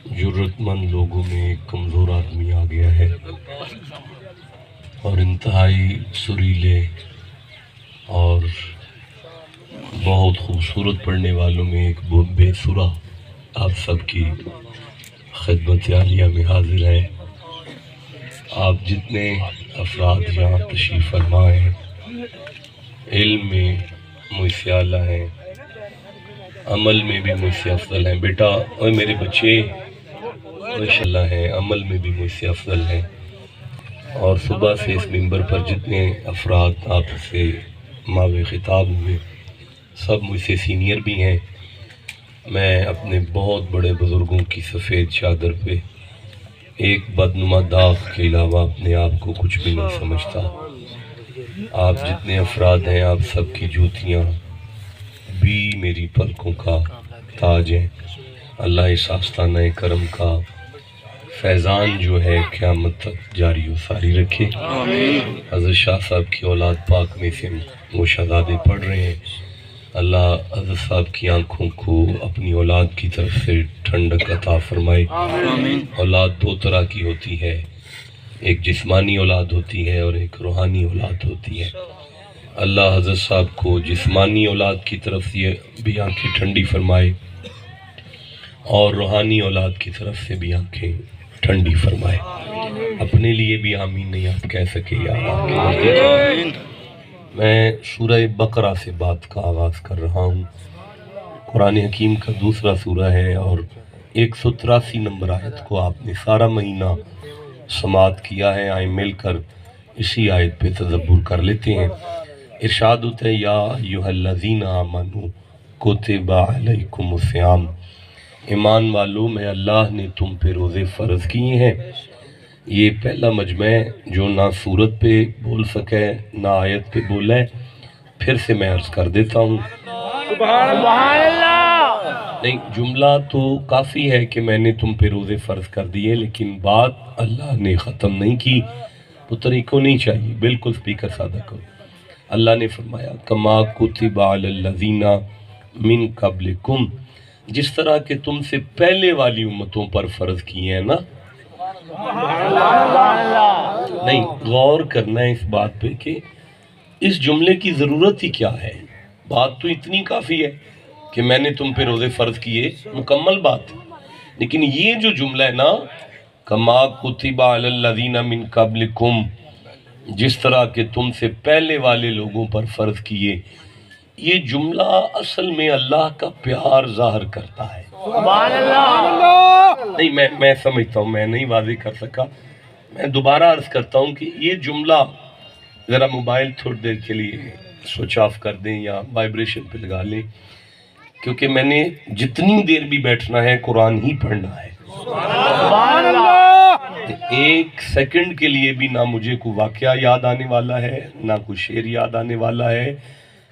ضرورت مند لوگوں میں ایک کمزور آدمی آ گیا ہے اور انتہائی سریلے اور بہت خوبصورت پڑھنے والوں میں ایک بے سرا آپ سب کی خدمت عالیہ میں حاضر ہیں۔ آپ جتنے افراد یہاں تشریف فرما ہیں، علم میں مجھ سے اعلیٰ ہیں، عمل میں بھی مجھ سے افضل ہیں۔ بیٹا اور میرے بچے ماشاءاللہ ہیں، عمل میں بھی مجھ سے افضل ہیں، اور صبح سے اس منبر پر جتنے افراد آپ سے ماوِ خطاب ہوئے سب مجھ سے سینئر بھی ہیں۔ میں اپنے بہت بڑے بزرگوں کی سفید چادر پہ ایک بدنما داغ کے علاوہ اپنے آپ کو کچھ بھی نہیں سمجھتا۔ آپ جتنے افراد ہیں، آپ سب کی جوتیاں بھی میری پلکوں کا تاج ہیں۔ اللہ اس آستانہ کرم کا فیضان جو ہے قیامت تک جاری و ساری رکھے۔ حضرت شاہ صاحب کی اولاد پاک میں سے وہ شہزادے پڑھ رہے ہیں، اللہ حضرت صاحب کی آنکھوں کو اپنی اولاد کی طرف سے ٹھنڈک عطا فرمائے۔ اولاد دو طرح کی ہوتی ہے، ایک جسمانی اولاد ہوتی ہے اور ایک روحانی اولاد ہوتی ہے۔ اللہ حضرت صاحب کو جسمانی اولاد کی طرف سے بھی آنکھیں ٹھنڈی فرمائے اور روحانی اولاد کی طرف سے بھی آنکھیں ٹھنڈی فرمائے۔ اپنے لیے بھی آمین نہیں آپ کہہ سکے یا آمین۔ میں سورہ بقرہ سے بات کا آغاز کر رہا ہوں۔ قرآن حکیم کا دوسرا سورہ ہے اور 183 نمبر آیت کو آپ نے سارا مہینہ سماعت کیا ہے۔ آئیں مل کر اسی آیت پہ تدبر کر لیتے ہیں۔ ارشاد ہوتا ہے، یا ایھا الذین آمنوا کتب علیکم الصیام، ایمان والو میں اللہ نے تم پہ روزے فرض کیے ہیں۔ یہ پہلا مجمع ہے جو نہ صورت پہ بول سکے نہ آیت پہ بولا ہے، پھر سے میں عرض کر دیتا ہوں۔ سبحان اللہ! نہیں، جملہ تو کافی ہے کہ میں نے تم پہ روزے فرض کر دیے، لیکن بات اللہ نے ختم نہیں کی، وہ طریقوں نہیں چاہیے، بالکل سپیکر سادہ کرو۔ اللہ نے فرمایا کما کتب علی الذین من قبلکم، جس طرح کہ تم سے پہلے والی امتوں پر فرض کیے ہیں نا۔ نہیں، غور کرنا ہے اس بات پہ کہ اس جملے کی ضرورت ہی کیا ہے۔ بات تو اتنی کافی ہے کہ میں نے تم پہ روزے فرض کیے، مکمل بات ہے، لیکن یہ جو جملہ ہے نا، کما کتب علی الذین من قبلکم، جس طرح کہ تم سے پہلے والے لوگوں پر فرض کیے، یہ جملہ اصل میں اللہ کا پیار ظاہر کرتا ہے۔ سبحان اللہ! نہیں، میں سمجھتا ہوں میں نہیں واضح کر سکا، میں دوبارہ عرض کرتا ہوں کہ یہ جملہ ذرا موبائل تھوڑی دیر کے لیے سوئچ آف کر دیں یا وائبریشن پہ لگا لیں، کیونکہ میں نے جتنی دیر بھی بیٹھنا ہے قرآن ہی پڑھنا ہے۔ سبحان اللہ! ایک سیکنڈ کے لیے بھی نہ مجھے کوئی واقعہ یاد آنے والا ہے نہ کوئی شعر یاد آنے والا ہے۔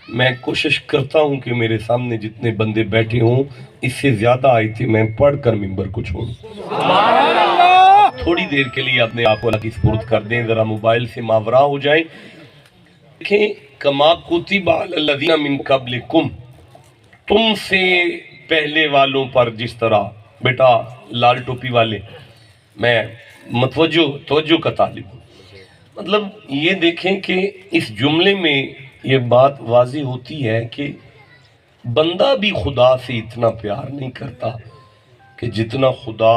میں کوشش کرتا ہوں کہ میرے سامنے جتنے بندے بیٹھے ہوں اس سے زیادہ آیتیں میں پڑھ کر منبر کو چھوڑوں۔ تھوڑی دیر کے لیے اپنے آپ کو اللہ کی سپرد کر دیں، ذرا موبائل سے ماورا ہو جائیں۔ دیکھیں، کما کتب علی الذین من قبلکم، تم سے پہلے والوں پر جس طرح، بیٹا لال ٹوپی والے، میں توجہ کا طالب ہوں، مطلب یہ دیکھیں کہ اس جملے میں یہ بات واضح ہوتی ہے کہ بندہ بھی خدا سے اتنا پیار نہیں کرتا کہ جتنا خدا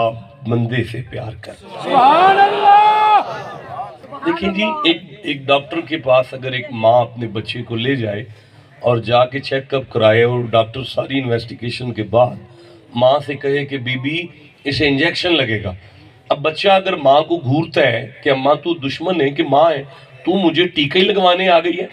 بندے سے پیار کرتا۔ سبحان اللہ! دیکھیں جی، ایک ڈاکٹر کے پاس اگر ایک ماں اپنے بچے کو لے جائے اور جا کے چیک اپ کرائے اور ڈاکٹر ساری انویسٹیگیشن کے بعد ماں سے کہے کہ بی بی اسے انجیکشن لگے گا، اب بچہ اگر ماں کو گھورتا ہے کہ اماں تو دشمن ہے کہ ماں ہے، تو مجھے ٹیکہ ہی لگوانے آ گئی ہے،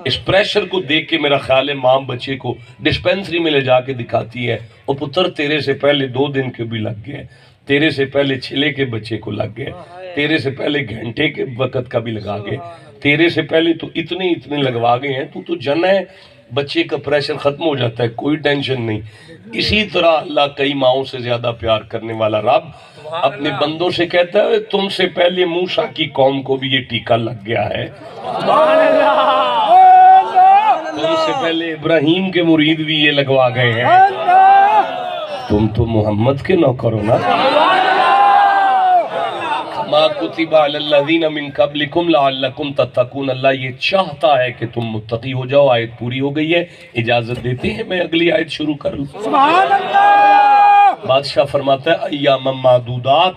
اس پریشر کو دیکھ کے میرا خیال ہے ماں بچے کو ڈسپینسری میں لے جا کے دکھاتی ہے، او پتر تیرے سے پہلے 2 دن کے بھی لگ گئے، تیرے سے پہلے چھلے کے بچے کو لگ گئے، تیرے سے پہلے گھنٹے کے وقت کا بھی لگا گئے، تیرے سے پہلے تو اتنے لگوا گئے ہیں، تو جن ہے، بچے کا پریشر ختم ہو جاتا ہے، کوئی ٹینشن نہیں۔ اسی طرح اللہ کئی ماؤں سے زیادہ پیار کرنے والا رب اپنے بندوں سے کہتا ہے تم سے پہلے موسیٰ کی قوم کو بھی یہ ٹیکہ لگ گیا ہے، تم سے پہلے ابراہیم کے مرید بھی یہ لگوا گئے ہیں، تم تو محمد کے نوکر ہو نا۔ ما کتب علی الذین من قبلکم لعلکم تتقون، اللہ یہ چاہتا ہے کہ تم متقی ہو جاؤ۔ آیت پوری ہو گئی ہے، اجازت دیتے ہیں میں اگلی آیت شروع کر لوں؟ سبحان اللہ۔ بادشاہ فرماتا ہے ایام معدودات،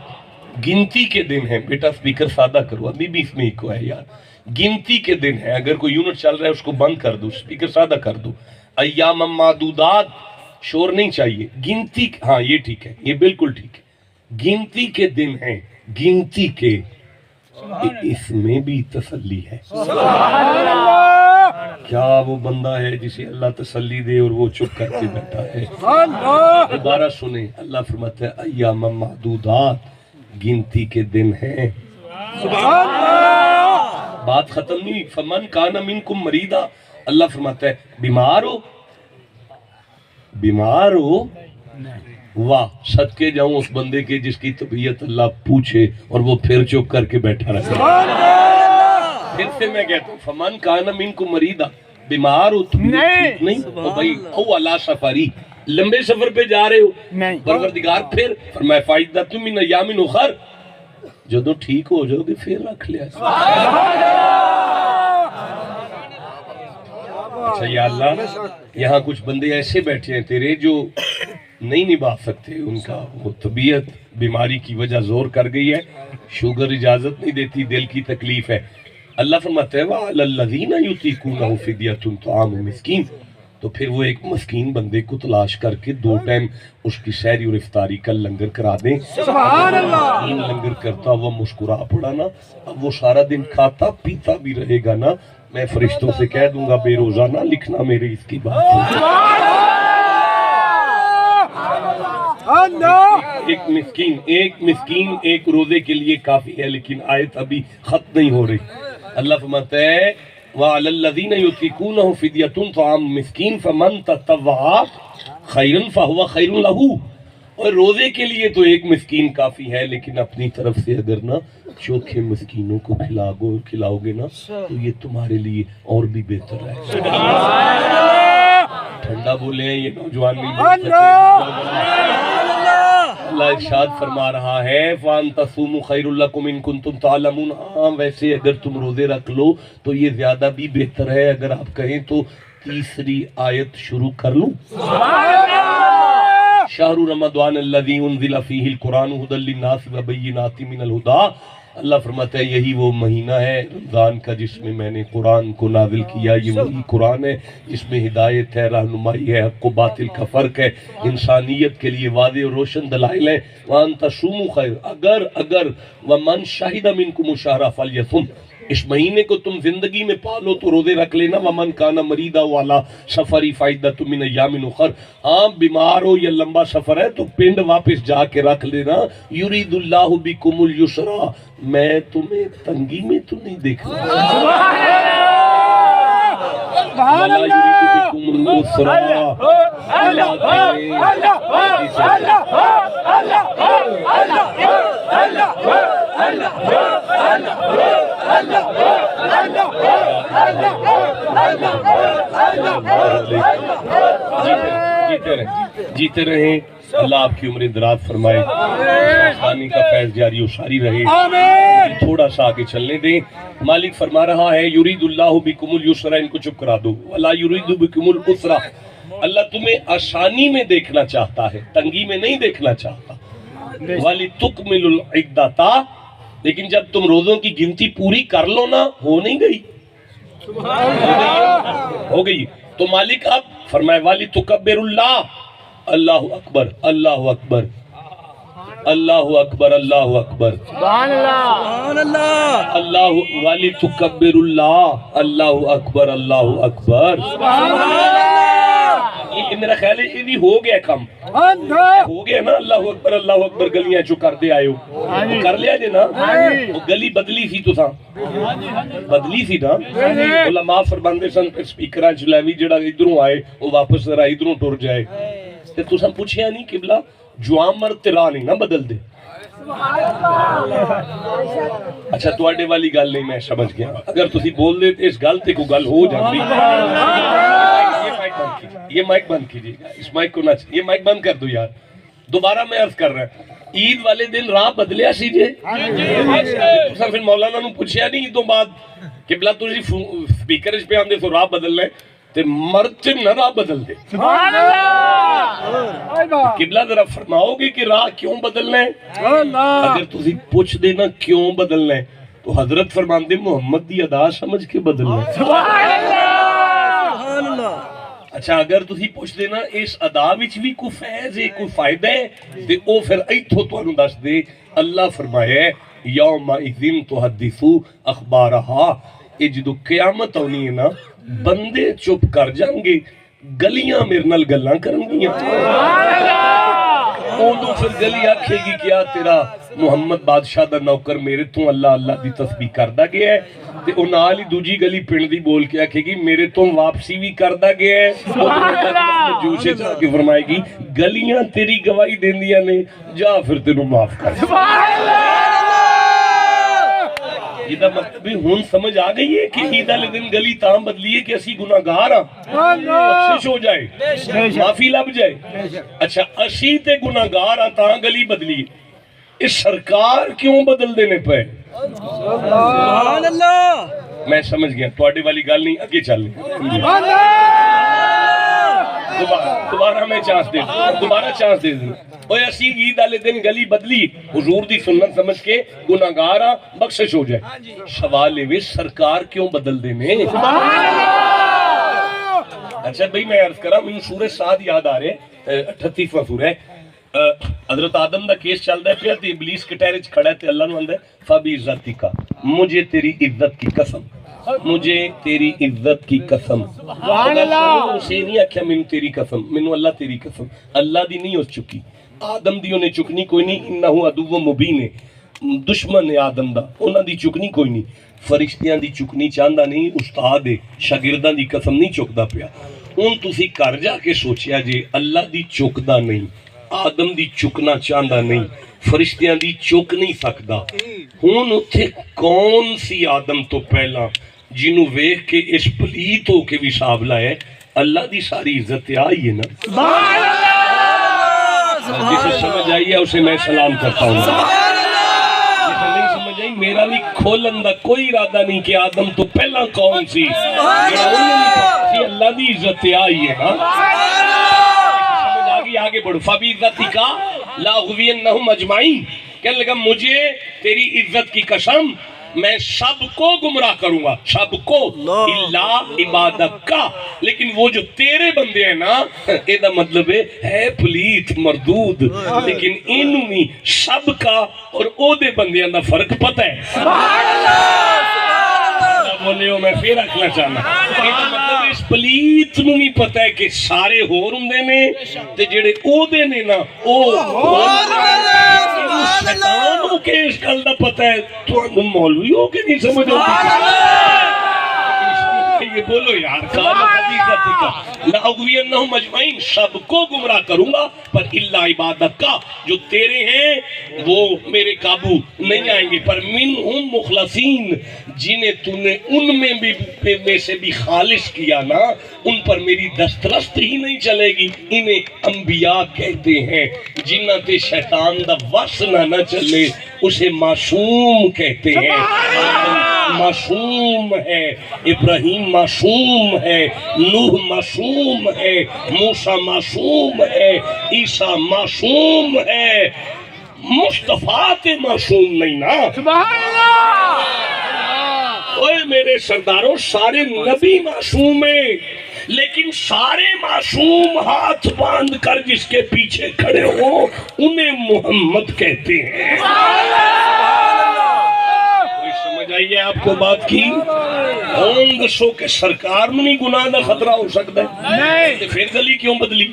گنتی کے دن ہیں۔ بیٹا سپیکر سادہ کرو، ابھی بھی اس میں ایکو ہے یار، گنتی کے دن ہیں۔ اگر کوئی یونٹ چل رہا ہے اس کو بند کر دو، سپیکر سادہ کر دو۔ ایام معدودات، شور نہیں چاہیے، گنتی، ہاں یہ ٹھیک ہے، یہ بالکل ٹھیک ہے، گنتی کے دن ہیں، گنتی کے، اس میں بھی تسلی ہے۔ کیا وہ بندہ ہے جسے اللہ تسلی دے اور وہ چپ کر کے بیٹھا ہے؟ دوبارہ سنیں، اللہ فرماتا ہے ایام معدودات، گنتی کے دن ہیں۔ بات ختم نہیں، فمن کان منکم مریضا، اللہ فرماتا ہے بیمار ہو، بیمار ہو، واہ صدقے جاؤں اس بندے کے جس کی طبیعت اللہ پوچھے اور وہ پھر چپ کر کے بیٹھا رہے۔ پھر سے میں کہتا ہوں فمن کان منکم مریضا، بیمار ہو، طبیعت نہیں او بھائی، او علی سفری، لمبے سفر پہ جا رہے ہو، پروردگار پھر فرمائے فائدۃ من ایام اخر، جدو ٹھیک ہو جاؤ گے پھر رکھ لیا۔ اچھا یا اللہ، یہاں کچھ بندے ایسے بیٹھے ہیں تیرے جو نہیں نبھا سکتے، ان کا وہ طبیعت بیماری کی وجہ زور کر گئی ہے، شوگر اجازت نہیں دیتی، دل کی تکلیف ہے۔ اللہ فرماتا ہے وَعَلَى الَّذِينَ يُطِيقُونَهُ فِدْيَةٌ طَعَامُ مسکین، تو پھر وہ ایک مسکین بندے کو تلاش کر کے 2 ٹائم اس کی سحری اور افطاری کا لنگر کرا دیں۔ سبحان اللہ۔ مسکین لنگر کرتا وہ مسکرا پڑا نا، اب وہ سارا دن کھاتا پیتا بھی رہے گا نا، میں فرشتوں سے کہہ دوں گا بے روزانہ لکھنا میرے اس کی بات ہے۔ ایک مسکین ایک روزے کے لیے کافی ہے، لیکن آیت ابھی ختم نہیں ہو رہی۔ اللہ فرماتا ہے وَعَلَى الَّذِينَ يُطِيقُونَهُ فِدْيَةٌ طَعَامُ مسکین فَمَن تَطَوَّعَ خَيْرًا فَهُوَ خَيْرٌ لَهُ، اور روزے کے لیے تو ایک مسکین کافی ہے، لیکن اپنی طرف سے اگر نا چوکھے مسکینوں کو کھلاؤ گے نا تو یہ تمہارے لیے اور بھی بہتر ہے۔ ٹھنڈا بولے ہیں یہ نوجوان نہیں بول سکتے۔ اللہ ارشاد فرما رہا ہے وَأَن تَصُومُوا خَيْرٌ لَكُمْ إِن كُنتُمْ تَعْلَمُونَ، ہاں ویسے اگر تم روزے رکھ لو تو یہ زیادہ بھی بہتر ہے۔ اگر آپ کہیں تو تیسری آیت شروع کر لوں؟ شہر رمضان الذی انزل فیہ القرآن ھدی للناس وبینات من الہدی، اللہ فرماتا ہے یہی وہ مہینہ ہے رمضان کا جس میں میں نے قرآن کو نازل کیا، یہ وہی قرآن ہے جس میں ہدایت ہے، رہنمائی ہے، حق و باطل کا فرق ہے، انسانیت کے لیے واضح اور روشن دلائل ہیں۔ وَأَن تَصُومُوا خَيْرٌ، اگر وَمَن شَهِدَ مِنْكُمُ الشَّهْرَ فَلْيَصُمْ، اس مہینے کو تم زندگی میں پالو تو روزے رکھ لینا۔ وَمَن كَانَ مَرِيضًا وَعَلَىٰ سَفَرٍ فَعِدَّةٌ مِّنْ أَيَّامٍ أُخَرَ، ہاں بیمار ہو یا لمبا سفر ہے تو پنڈ واپس جا کے رکھ لینا۔ یرید اللہ بکم اليسر، میں تمہیں تنگی میں تو نہیں دیکھنا، وَلَا يُرِيدُ بِكُمُ الْعُسْرَ، جیتے رہیں، اللہ آپ کی عمر دراز فرمائے، آسانی کا فیض جاری و ساری رہے۔ تھوڑا سا آگے چلنے دیں، مالک فرما رہا ہے یرید اللہ بکم اليسر، ان کو چپ کرا دو، ولا یرید بکم العسر، اللہ تمہیں آسانی میں دیکھنا چاہتا ہے، تنگی میں نہیں دیکھنا چاہتا۔ وَلِتُكْمِلُ الْعِدَّةَ، لیکن جب تم روزوں کی گنتی پوری کر لو نا، ہو نہیں گئی، ہو گئی تو مالک اب فرمائے وَلِتُكَبِّرُ اللَّهَ، اللہ اکبر اللہ اکبر اللہ اکبر اللہ اکبر سبحان اللہ، اللہ وَلِتُكَبِّرُ اللَّهَ، اللہ اکبر اللہ اکبر۔ یہ میرا خیال ہے یہ بھی ہو گیا کم، ہو گیا نا، اللہ اکبر اللہ اکبر گلیاں جو کر دے آئے ہو کر لیا جے نا، وہ گلی بدلی سی تو تھا، بدلی سی نا، علماء فرماندے سن سپیکراں چلاوی جڑا ادھروں آئے وہ واپس ذرا ادھروں ٹر جائے، تے تساں پوچھیا نہیں قبلہ جوامر تیرا نہیں نہ بدل دے۔ اچھا تواڈے والی گل نہیں میں سمجھ گیا، اگر تسی بول دے تے اس گل تے کوئی گل ہو جاندی۔ یہ مائک بند کیجیے گا، اس مائک کو نہ، یہ مائک بند کر دو یار، دوبارہ میں عرض کر رہا ہوں عید والے دن راہ بدلیا سی جے تساں پھر مولانا نو پوچھیا نہیں عیدوں بعد کہ بلا تسی سپیکر وچ پہ آندے سو راہ بدلنا ہے تے مرد نہ راہ بدل دے سبحان اللہ قبلہ ذرا فرماؤ گے کہ راہ کیوں بدلنا ہے اللہ اگر تسی پوچھ دینا کیوں بدلنا ہے تو حضرت فرماندے محمد دی ادا سمجھ کے بدلنا ہے سبحان اللہ اچھا اگر تسی پوچھ دینا اس ادا وچ بھی کوئی فیض ہے کوئی فائدہ ہے تے او پھر ایتھوں تانوں دس دے اللہ فرمایا ہے یوم اذن تحدثو اخبارہا یہ جدو قیامت آنی ہے نا بندے چپ کر جائیں گے گلیاں میرے نال گلاں کرن گیاں اودوں پھر گلی آکھے گی کیا تیرا محمد بادشاہ دا نوکر میرے تو اللہ اللہ دی تسبیح کردا گیا ہے تے او نال ہی دوجی گلی پنڈ دی بول کے آکھے گی میرے تو واپسی بھی کردا گیا ہے جوشے چاہ کے فرمائے گی گلیاں تیری گواہی دیندیاں نے جا پھر تینوں معاف کر یہ دا مطلب ہون سمجھ آ گئی ہے کہ عید والے دن گلی تاں بدلی ہے کہ اسی گناہگار ہاں بخشش ہو جائے معافی لب جائے اچھا اسی تے گناہگار ہاں تاں گلی بدلی ہے اس سرکار کیوں بدل دینے پہ سبحان اللہ میں سمجھ گیا تواڈے والی گل نہیں اگے چل دوبارہ میں چانس دے دوبارہ چانس دے دوں اوے اسی عید والے دن گلی بدلی حضور دی سنت سمجھ کے گناہگار ہاں بخشش ہو جائے سوال ہے سرکار کیوں بدل دینے اچھا بھئی میں عرض کرا مجھے سورہ سعد یاد آ رہے 38واں سورہ ہے حضرت آدم دا کیس چل رہا ہے پھر تے ابلیس کٹہرے چ کھڑا ہے تے اللہ نو آندا ہے فبعزتک مجھے تیری عزت کی قسم مجھے تیری عزت کی قسم سبحان اللہ اسے نہیں آکھیا مینوں تیری قسم مینوں اللہ تیری قسم اللہ دی نہیں ہو چکی آدم دی انہیں چکنی کوئی نہیں انہو عدو مبین ہے دشمن ہے آدم دا انہاں دی چکنی کوئی نہیں فرشتیاں دی چکنی چاہندا نہیں استاد ہے شاگرداں دی قسم نہیں چکدا پیا ہن تسی گھر جا کے سوچیا جے اللہ دی چکدا نہیں آدم دی چکنا چاہندا نہیں فرشتیاں دی چک نہیں سکدا ہن اتھے کون سی آدم تو پہلا جنوں ویکھ کے اس پلیت ہو کے بھی صاحب لائے اللہ دی ساری عزت آئی ہے نا سبحان اللہ جسے سمجھ آئی ہے اسے میں سلام کرتا ہوں جسے نہیں سمجھ آئی میرا بھی کھولن دا کوئی ارادہ نہیں کہ آدم تو پہلا کون سی اللہ دی عزت آئی ہے نا سمجھ آگئی آگے بڑھو فَبِعِزَّتِكَ لَأُغْوِيَنَّهُمْ أَجْمَعِينَ کہنے لگا مجھے تیری عزت کی قسم میں سب کو گمراہ کروں گا سب کو اللہ عبادت کا لیکن وہ جو تیرے بندے ہیں نا ایدہ مطلب ہے پلیت مردود لیکن انہوں سب کا اور او دے بندے اندہ فرق پتہ ہے سبحان اللہ بولے ہو میں پھر رکھنا چاہنا ایدہ مطلب اس پلیت نو بھی پتہ ہے کہ سارے ہور ہندے نے تے جڑے او دے نے نا او شیطانوں کے اس گل دا پتہ ہے تو انہوں مولوی ہو کے نہیں سمجھ یہ بولو یار لَأُغْوِيَنَّهُمْ أَجْمَعِينَ سب کو گمراہ کروں گا پر اللہ عبادت کا جو تیرے ہیں وہ میرے قابو نہیں آئیں گے پر منہم مخلصین جنہیں تو نے ان میں سے بھی خالص کیا نا ان پر میری دسترست ہی نہیں چلے گی انہیں انبیاء کہتے ہیں جنہ تے شیطان دا وس نہ چلے اسے معصوم کہتے ہیں معصوم ہے ابراہیم معصوم ہے نوح معصوم ہے موسیٰ معصوم ہے عیسیٰ معصوم ہے مصطفیٰ تے معصوم نہیں نا سبحان اللہ اوے میرے سرداروں سارے نبی معصوم ہیں لیکن سارے معصوم ہاتھ باندھ کر جس کے پیچھے کھڑے ہو انہیں محمد کہتے ہیں جائیے آپ کو بات کی ہوں دسو کہ سرکار نہیں گناہ دا خطرہ ہو سکتا ہے پھر گلی کیوں بدلی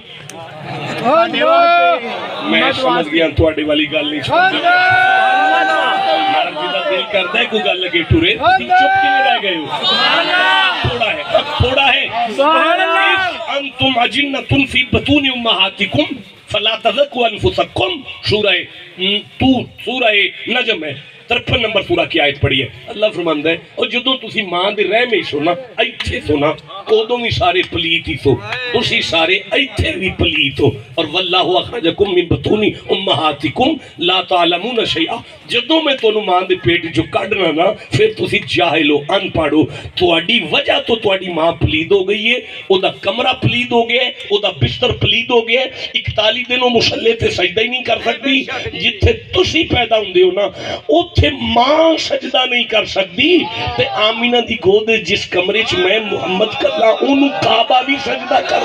میں سمجھ گیا تھوڑے والی گل نہیں سمجھ یار جدہ دل کرتا ہے کوئی گل لگے ٹورے چپ کے رہ گئے ہو تھوڑا ہے انتم اجنۃ فی بطون امہاتکم فلا تزکوا انفسکم سورہ نجم ہے 53 نمبر سورہ کی آیت پڑھی ہے اللہ فرماندا ہے اور جدوں تسی ماں دے رحم وچ سونا ایتھے سونا ਉਦੋਂ ਵੀ ਸਾਰੇ ਪਲੀਤ ਹੀ ਸੋ, ਤੁਸੀਂ ਸਾਰੇ ਇੱਥੇ ਵੀ ਪਲੀਤ ਹੋ। ਔਰ ਵੱਲਾਹੁ ਅਖਰਜਕੁਮ ਮਿਨ ਬਤੂਨੀ ਉਮਹਾਤਿਕੁਮ ਲਾ ਤਾਲਮੂਨ ਸ਼ੈਆ। ਜਦੋਂ ਮੈਂ ਤੁਹਾਨੂੰ ਮਾਂ ਦੇ ਪੇਟ ਚੋਂ ਕੱਢਣਾ ਨਾ, ਫਿਰ ਤੁਸੀਂ ਜਾਹਿਲ ਹੋ, ਅਨਪੜ੍ਹ ਹੋ। ਤੁਹਾਡੀ ਵਜ੍ਹਾ ਤੋਂ ਤੁਹਾਡੀ ਮਾਂ ਪਲੀਦ ਹੋ ਗਈ ਹੈ, ਉਹਦਾ ਕਮਰਾ ਪਲੀਦ ਹੋ ਗਿਆ, ਉਹਦਾ ਬਿਸਤਰ ਪਲੀਦ ਹੋ ਗਿਆ। 41 ਦਿਨ ਉਹ ਮੁਸੱਲੇ ਤੇ ਸਜਦਾ ਹੀ ਨਹੀਂ ਕਰ ਸਕਦੀ। ਜਿੱਥੇ ਤੁਸੀਂ ਪੈਦਾ ਹੁੰਦੇ ਹੋ ਨਾ, ਉੱਥੇ ਮਾਂ ਸਜਦਾ ਨਹੀਂ ਕਰ ਸਕਦੀ। ਤੇ ਆਮੀਨਾ ਦੀ ਗੋਦ ਜਿਸ ਕਮਰੇ 'ਚ ਮੈਂ ਮੁਹੰਮਦ ਕੱਲਾ, ਉਹਨੂੰ ਕਾਬਾ ਵੀ ਸਜਦਾ ਕਰ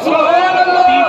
30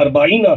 40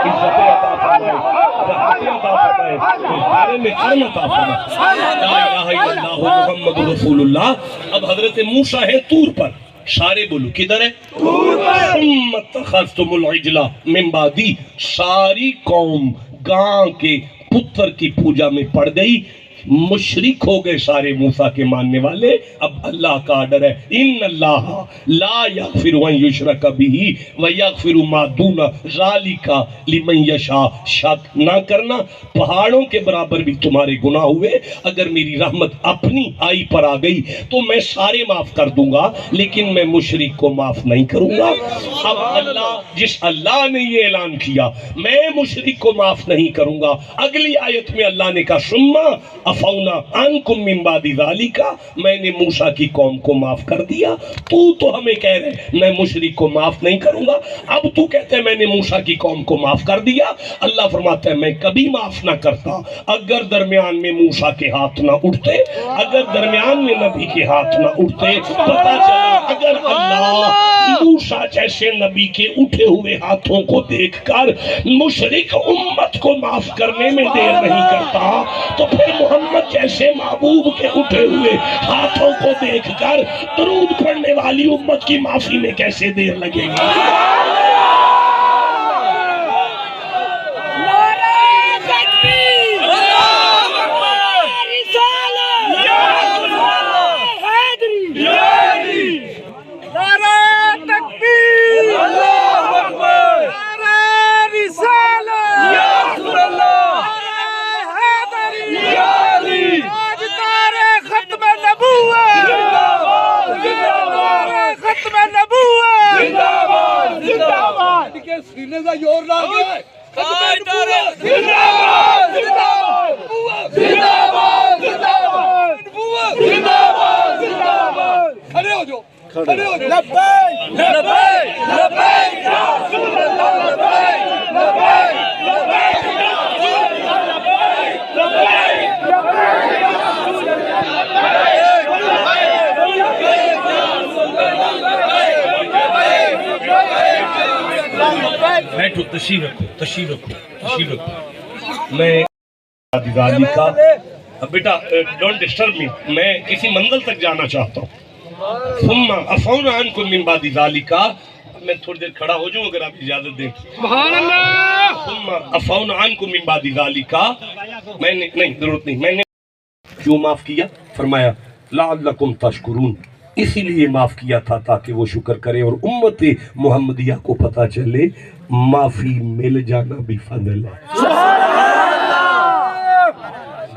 عزت عطا فرمائے، راحت عطا فرمائے، اس بارے میں کرم عطا فرمائے۔ لا الہ الا اللہ محمد رسول اللہ۔ اب حضرت موسیٰ ہے طور پر، سارے بولو کدھر ہے؟ ثم اتخذتم العجل من بعدی، ساری قوم گاں کے پتر کی پوجا میں پڑ گئی، مشرک ہو گئے سارے موسیٰ کے ماننے والے۔ اب اللہ کا آرڈر ہے ان اللہ لا یغفر ان یشرک بہ ویغفر ما دون ذالک لمن یشاء۔ شک نہ کرنا، پہاڑوں کے برابر بھی تمہارے گناہ ہوئے، اگر میری رحمت اپنی آئی پر آ گئی تو میں سارے معاف کر دوں گا، لیکن میں مشرک کو معاف نہیں کروں گا۔ اب اللہ نے یہ اعلان کیا میں مشرک کو معاف نہیں کروں گا، اگلی آیت میں اللہ نے کہا ثم عفونا عنکم من بعد ذالک، میں نے موسیٰ کی قوم کو معاف کر دیا۔ تو ہمیں کہہ رہے میں مشرک کو معاف نہیں کروں گا، اب تو کہتے ہیں میں نے موسیٰ کی قوم کو معاف کر دیا۔ اللہ فرماتا ہے میں کبھی معاف نہ کرتا اگر درمیان میں موسیٰ کے ہاتھ نہ اٹھتے، اگر درمیان میں نبی کے ہاتھ نہ اٹھتے۔ پتہ چلا اگر اللہ موسیٰ جیسے نبی کے اٹھے ہوئے ہاتھوں کو دیکھ کر مشرک امت کو معاف کرنے میں دیر نہیں کرتا، تو پھر محمد جیسے محبوب کے اٹھے ہوئے ہاتھوں کو دیکھ کر درود پڑھنے والی امت کی معافی میں کیسے دیر لگے گی؟ بیٹھو، تشریف رکھو۔ میں کا بیٹا ڈونٹ ڈسٹرب می، میں کسی منزل تک جانا چاہتا ہوں۔ ثم عفونا عنکم من بعد ذالک، میں تھوڑی دیر کھڑا ہو جاؤں اگر آپ اجازت دیں۔ سبحان اللہ۔ ثم عفونا عنکم من بعد ذالک، میں نے نہیں ضرورت نہیں، میں نے کیوں معاف کیا؟ فرمایا لعلکم تشکرون، اسی لیے معاف کیا تھا تاکہ وہ شکر کرے اور امت محمدیہ کو پتہ چلے معافی مل جانا بھی فضل ہے۔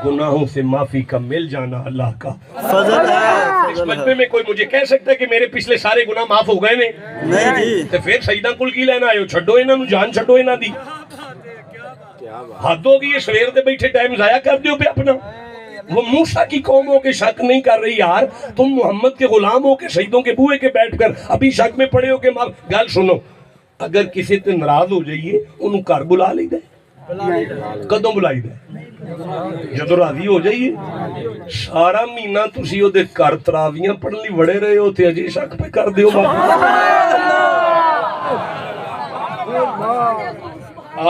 گناہوں سے معافی کا مل جانا اللہ کا فضل ہے۔ اس مجمع میں کوئی مجھے کہہ سکتا ہے کہ میرے پچھلے سارے گناہ معاف ہو گئے نہیں؟ تو پھر سیدہ کل کی لینا آئے ہو، چھڑو انہاں نو، جان چھڑو انہاں دی۔ حد ہوگی، یہ سویر دے بیٹھے ٹائم ضائع کر دیو پہ اپنا۔ وہ موسیٰ کی قوموں کے شک نہیں کر رہی یار، تم محمد کے غلام ہو کے شہیدوں کے بوئے کے بیٹھ کر ابھی شک میں پڑے ہو کہ گل سنو، اگر کسی تے ناراض ہو جائیے انہوں کر بلا لی دے، کدوں بلائی دے جدو راضی ہو جائیے۔ سارا مہینہ تسی او دے کر تراویاں پڑھن لی وڑے رہے ہو تے اجے شک پہ کر دیو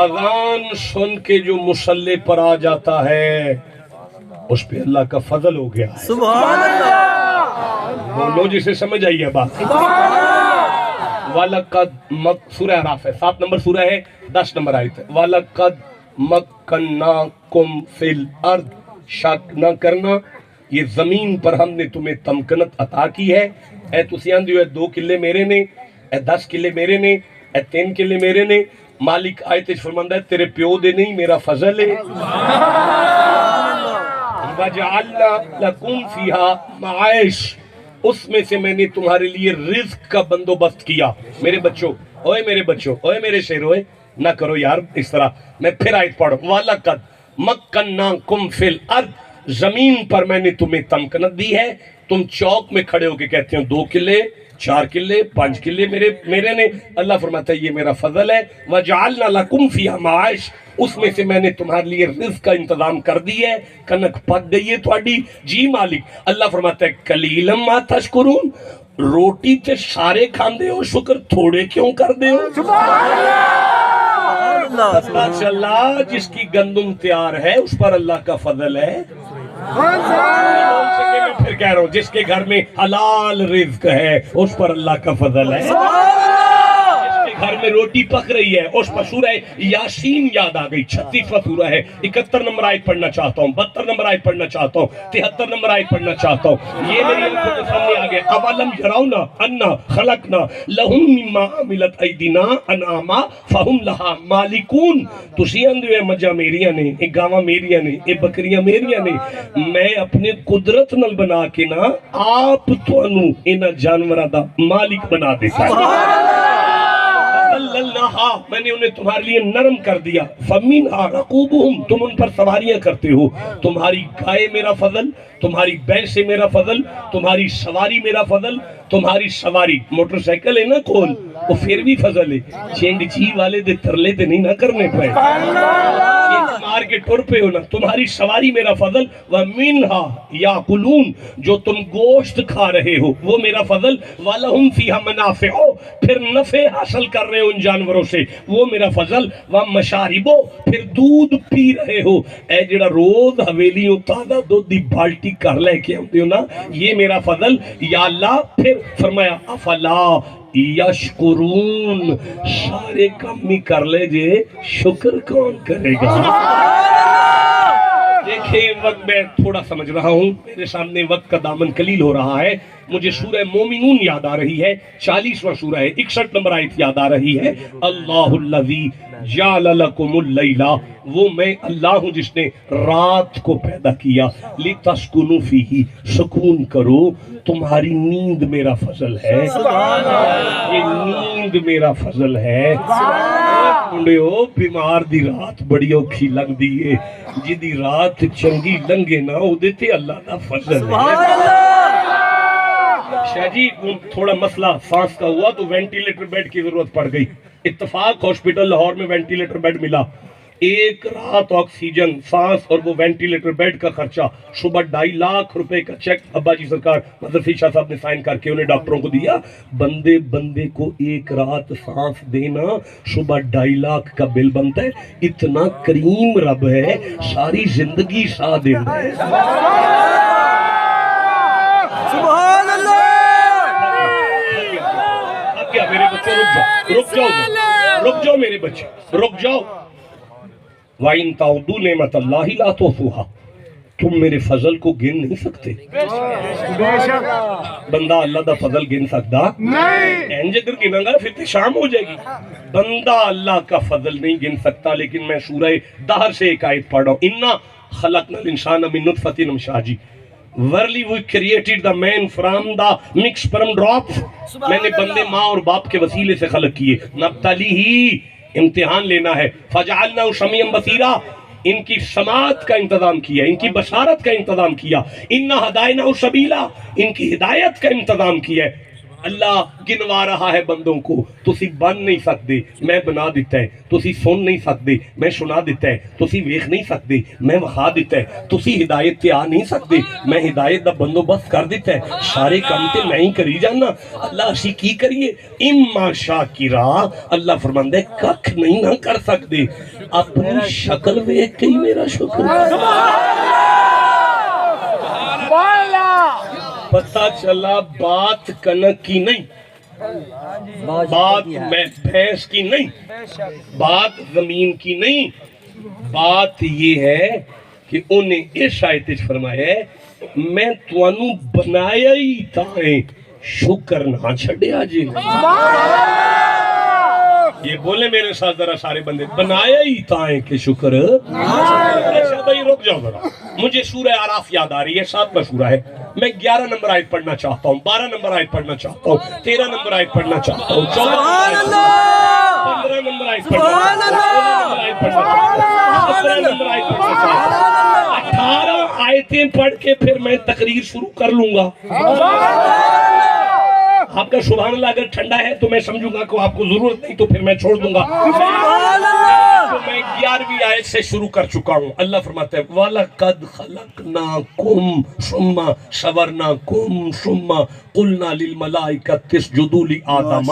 آذان سن کے جو مصلی پر آ جاتا ہے اس پہ اللہ کا فضل ہو گیا ہے۔ سبحان اللہ، بولو جسے سمجھ آئیے بات۔ وَلَقَدْ سورہ اعراف ہے، 7 نمبر سورہ ہے، 10 نمبر آیت ہے۔ وَلَقَدْ مَكَّنَّاكُمْ فِي الْأَرْضِ، شک نہ کرنا یہ زمین پر ہم نے تمہیں تمکنت عطا کی ہے۔ اے تسیاں دیو اے 2 کلے میرے نے، اے 10 کلے میرے نے، اے 3 کلے میرے نے۔ مالک آیت فرماندہ ہے تیرے پیو دے نہیں، میرا فضل ہے۔ وَجَعَلْنَا لَكُمْ فِيهَا مَعَائِشَ، اس میں سے میں نے تمہارے لیے رزق کا بندوبست کیا۔ میرے بچوں، اوے میرے بچوں، اوے میرے شیروئے، نہ کرو یار اس طرح۔ میں پھر آیت پڑھو، وَلَقَدْ مَكَّنَّاكُمْ فِي الْأَرْضِ، زمین پر میں نے تمہیں تمکنت دی ہے۔ تم چوک میں کھڑے ہو کے کہتے ہیں 2 کلے 4 کلے 5 کلے میرے نے، اللہ فرماتا ہے یہ میرا فضل ہے۔ وَجَعَلْنَا لَكُمْ فِيهَا مَعَائِشَ، اس میں سے میں نے تمہارے لیے رزق کا انتظام کر دی ہے۔ کنک پک گئی ہے تھوڑی، جی مالک۔ اللہ فرماتا ہے قلیلا ما تشکرون، روٹی تے سارے کھاندے ہو، شکر تھوڑے کیوں کر دے ہو؟ پتہ چلا جس کی گندم تیار ہے اس پر اللہ کا فضل ہے. میں پھر کہہ رہا ہوں جس کے گھر میں حلال رزق ہے اس پر اللہ کا فضل ہے. گھر میں روٹی پک رہی ہے اس پر سورہ یاسین یاد آ گئی. 36واں سورہ ہے. 71 نمبر آیت پڑھنا چاہتا ہوں, 72 نمبر آیت پڑھنا چاہتا ہوں, 73 نمبر آیت پڑھنا چاہتا ہوں. یہ میری آنکھوں کے سامنے آ گیا. اولم یرونا انا خلقنا لہم مما عملت ایدینا انعاما فہم لہا مالکون. تسی اندے مجھا میریاں نے, ایک گاواں میریاں نے, ایک بکریاں میریاں نے. میں اپنے قدرت نال بنا کے نا آپ تانوں انہاں جانوراں دا مالک بنا دیتا ہے. میں نے انہیں تمہارے لیے نرم کر دیا. فَمِنْهَا رَقُوبُهُمْ تم ان پر سواریاں کرتے ہو. تمہاری گائے میرا فضل, تمہاری بھینس سے میرا فضل, تمہاری سواری میرا فضل. تمہاری سواری موٹر سائیکل ہے نا کول, وہ پھر بھی فضل ہے. چینڈ چی والے دے ترلے تے نہیں نہ کرنے پائے, مار کے ٹر پہ ہونا. تمہاری سواری میرا فضل. وَمِنْهَا يَأْكُلُونَ جو تم گوشت کھا رہے ہو وہ میرا فضل. وَلَهُمْ فِيهَا مَنَافِعُ پھر نفع حاصل کر رہے ہو ان جانوروں سے وہ میرا فضل. وَمَشَارِبُ پھر دودھ پی رہے ہو. اے جڑا روز حویلیوں تازہ دودھ دی بالٹی کر لے کے آتے ہو نا یہ میرا فضل. یا اللہ پھر فرمایا افلا یشکرون سارے کام ہی کر لے جے شکر کون کرے گا. دیکھیں وقت میں تھوڑا سمجھ رہا ہوں, میرے سامنے وقت کا دامن قلیل ہو رہا ہے. مجھے سورہ مومنون یاد آ رہی ہے, 40واں سورہ ہے, 61 نمبر آیت یاد آ رہی ہے. اللہ الذی جعل لکم اللیل وہ میں اللہ ہوں جس نے رات کو پیدا کیا. لتسکنوا فیہ سکون کرو. تمہاری نیند میرا فضل ہے. یہ نیند میرا فضل ہے. منڈیو بیمار دی رات بڑی اوکھی لگ دی ہے, جدی رات چنگی لنگے نہ ہو دیتے اللہ دا فضل ہے. شاہ جی تھوڑا مسئلہ سانس کا ہوا تو وینٹیلیٹر بیڈ کی ضرورت پڑ گئی. اتفاق ہاسپٹل لاہور میں وینٹیلیٹر بیڈ ملا. ایک رات آکسیجن سانس اور وہ وینٹیلیٹر بیڈ کا خرچہ صبح 2.5 لاکھ روپے کا چیک ابا جی سرکار مظفر شاہ صاحب نے سائن کر کے انہیں ڈاکٹروں کو دیا. بندے کو ایک رات سانس دینا صبح 2.5 لاکھ کا بل بنتا ہے. اتنا کریم رب ہے ساری زندگی سا دینا ہے. سبحان اللہ. کیا میرے بچے رک جاؤ میرے بچے رک جاؤ. وَإِن تَعُدُّوا نِعْمَتَ اللَّهِ لَا تُحْصُوهَا تم میرے فضل کو گن نہیں سکتے. بندہ اللہ دا فضل گن سکتا نہیں. اگر گنا گا پھر تو شام ہو جائے گی. بندہ اللہ کا فضل نہیں گن سکتا. لیکن میں سورہ دہر سے ایک آیت پڑھ رہا ہوں. اِنَّا خَلَقْنَا الْإِنسَانَ مِن نُطْفَةٍ أَمْشَاجٍ Verily we created the man from the mixed sperm drops. میں نے بندے ماں اور باپ کے وسیلے سے خلق کیے. نبتلیہ امتحان لینا ہے. فَجَعَلْنَاهُ سَمِيعًا بَصِيرًا ان کی سماعت کا انتظام کیا, ان کی بصارت کا انتظام کیا. اِنَّا هَدَيْنَاهُ سَبِيلًا ان کی ہدایت کا انتظام کیا ہے. اللہ گنوا رہا ہے بندوں کو. تسی بن نہیں سکتے میں بنا دیتا ہے. تسی سن نہیں سکتے میں سنا دیتا ہے. تسی ویکھ نہیں سکتے میں وکھا دیتا ہے. تسی ہدایت تے آ نہیں سکتے میں ہدایت دا بندوبست کر دیتا ہے. سارے کام تے میں ہی کری جانا. اللہ اسی کی کریے. اما شاکرا اللہ فرماندا ہے ککھ نہیں نہ کر سکتے. اپنی شکل ویکھ کے ہی میرا شکر. پتہ چلا بات کنک کی نہیں, بات میں بھینس کی نہیں, بات زمین کی نہیں. بات یہ ہے کہ انہیں اس آیت وچ فرمایا ہے میں تانوں بنایا ہی تائیں شکر نہ چھڈیا جی. یہ بولے میرے ساتھ ذرا سارے بندے, بنایا ہی تائیں کہ شکر. اچھا بھائی رک جاؤ ذرا, مجھے سورہ اعراف یاد آ رہی ہے, 7واں سورہ ہے. میں 11 نمبر آیت پڑھنا چاہتا ہوں, 12 نمبر آیت پڑھنا چاہتا ہوں, 13 نمبر آیت پڑھنا چاہتا ہوں, 15 نمبر آیت پڑھنا چاہتا ہوں, 17 نمبر آیت پڑھنا چاہتا ہوں, 18 آیتیں پڑھ کے پھر میں تقریر شروع کر لوں گا. آپ کا سبحان اللہ اگر ٹھنڈا ہے تو میں سمجھوں گا کہ آپ کو ضرورت نہیں تو پھر میں چھوڑ دوں گا. میں 11ویں آیت سے شروع کر چکا ہوں. اللہ فرماتا ہے وَلَقَدْ خَلَقْنَاكُمْ ثُمَّ صَوَّرْنَاكُمْ ثُمَّ قُلْنَا لِلْمَلَائِكَةِ اسْجُدُوا لِآدَمَ.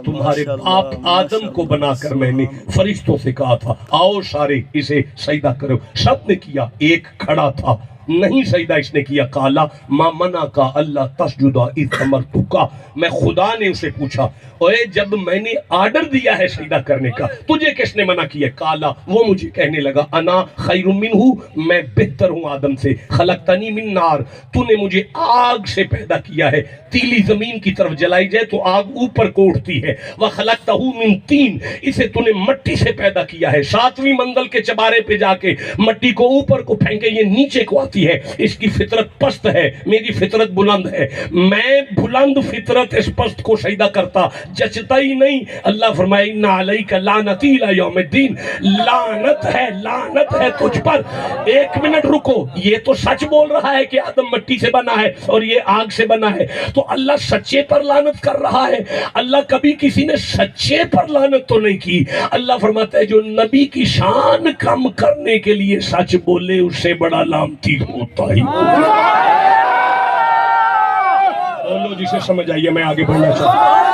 تمہارے باپ آدم کو بنا کر میں نے فرشتوں سے کہا تھا آؤ سارے اسے سجدہ کرو. سب نے کیا, ایک کھڑا تھا نہیں سجدہ اس نے کیا. کالا ما منع کا اللہ تسجدہ اذ امرتک. میں خدا نے اسے پوچھا اوے جب میں نے آرڈر دیا ہے سجدہ کرنے کا تجھے کس نے منع کیا؟ کالا وہ مجھے کہنے لگا انا خیر منہ, میں بہتر ہوں آدم سے. خلقتنی من نار, تو نے مجھے آگ سے پیدا کیا ہے. تیلی زمین کی طرف جلائی جائے تو آگ اوپر کو اٹھتی ہے. وخلقتہ من طین, اسے تو نے مٹی سے پیدا کیا ہے. 7ویں منزل کے چبارے پہ جا کے مٹی کو اوپر کو پھینکے یہ نیچے کو آتی ہے. اس کی فطرت پست ہے, میری فطرت بلند ہے. میں بلند فطرت اس پست کو سجدہ کرتا جچتا ہی نہیں. اللہ فرمائے اِنَّ عَلَيْكَ لَعْنَتِي إِلَىٰ يَوْمِ الدِّينِ, لعنت ہے تجھ پر. 1 منٹ رکو, یہ تو سچ بول رہا ہے کہ آدم مٹی سے بنا ہے اور یہ آگ سے بنا ہے, تو اللہ سچے پر لعنت کر رہا ہے. اللہ کبھی کسی نے سچے پر لعنت تو نہیں کی. اللہ فرماتا ہے جو نبی کی شان کم کرنے کے لیے سچ بولے اس سے بڑا لعنتی ہوتا ہی. بولو جسے سمجھ آئیے, میں آگے بڑھنا چاہتا ہوں.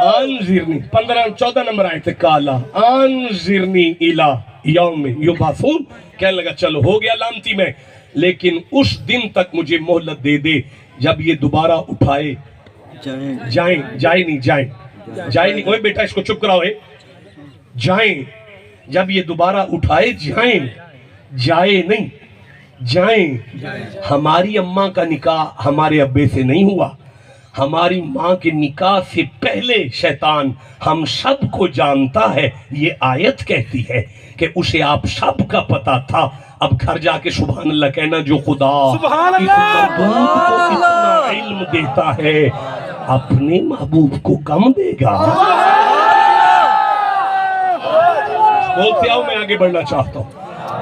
انذرنی 14 نمبر آئے تھے. کالا انذرنی الی یوم یبعثون, کہنے لگا چلو ہو گیا لعنتی میں, لیکن اس دن تک مجھے مہلت دے دے جب یہ دوبارہ اٹھائے جائیں. اوے بیٹا اس کو چپ کراؤ. جائیں, جب یہ دوبارہ اٹھائے جائیں. ہماری اماں کا نکاح ہمارے ابے سے نہیں ہوا, ہماری ماں کے نکاح سے پہلے شیطان ہم سب کو جانتا ہے. یہ آیت کہتی ہے کہ اسے آپ سب کا پتا تھا. اب گھر جا کے سبحان اللہ کہنا, جو خدا اس محبوب کو اتنا علم دیتا ہے اپنے محبوب کو کم دے گا. بولتے آؤ, میں آگے بڑھنا چاہتا ہوں.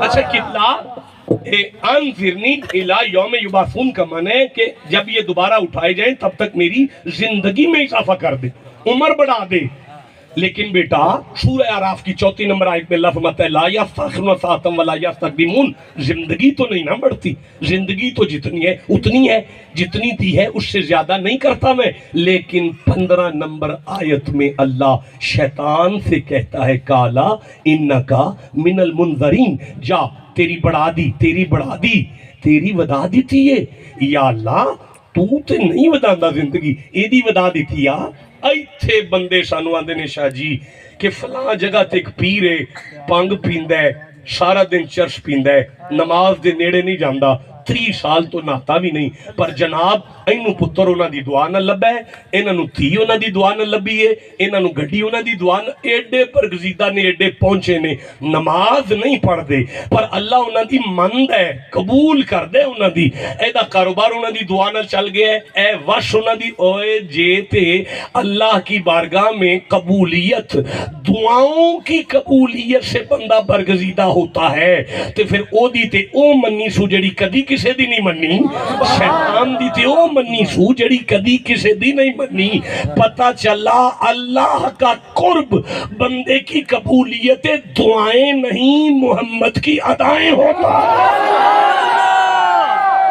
اچھا کتنا انذرنی الی یوم یبعثون کا معنی ہے کہ جب یہ دوبارہ اٹھائے جائیں تب تک میری زندگی میں اضافہ کر دے, عمر بڑھا دے. لیکن بیٹا سورہ اعراف کی 34 نمبر آیت میں اللہ فرماتا ہے لا یستأخرون ساعۃ ولا یستقدمون. زندگی تو نہیں نہ بڑھتی, زندگی تو جتنی ہے اتنی ہے, جتنی دی ہے اس سے زیادہ نہیں کرتا میں. لیکن 15 نمبر آیت میں اللہ شیطان سے کہتا ہے کالا انکا من المنذرین, جا تیری بڑھا دی تیری ودا دی تھی یہ. یا اللہ تو تے نہیں وداندا زندگی, ایدی ودا دی تھی. یا ایتھے بندے سانو آندے نے شاہ جی کہ فلاں جگہ تے ایک پیر ہے, پنگ پیندا ہے, سارا دن چرس پیندا ہے, نماز دے نیڑے نہیں جاندا, 30 سال تو نہاتا بھی نہیں, پر جناب اینو پتر انہاں دی دعا نہ لبا ہے, انہاں نو تھی انہاں دی دعا نہ لبی ہے, انہاں نو گڈی انہاں دی دعا نہ, ایڈے برگزیدہ نے ایڈے پہنچے نے, نماز نہیں پڑھ دے پر اللہ انہاں دی مند ہے, قبول کر دے انہاں دی. ایدہ کاروبار انہاں دی دعا نہ چل گیا ہے, اے وش انہاں دی. اوے جے تے اللہ کی بارگاہ میں قبولیت, دعاؤں کی قبولیت سے بندہ برگزیدہ ہوتا ہے تے پھر او دی تے او منی سو جڑی کدی کسے دی نہیں منی, شیطان دی تے او منی سو جڑی کدی کسے دی نہیں منی. پتہ چلا اللہ کا قرب بندے کی قبولیت دعائیں نہیں محمد کی ادائیں ہوتا.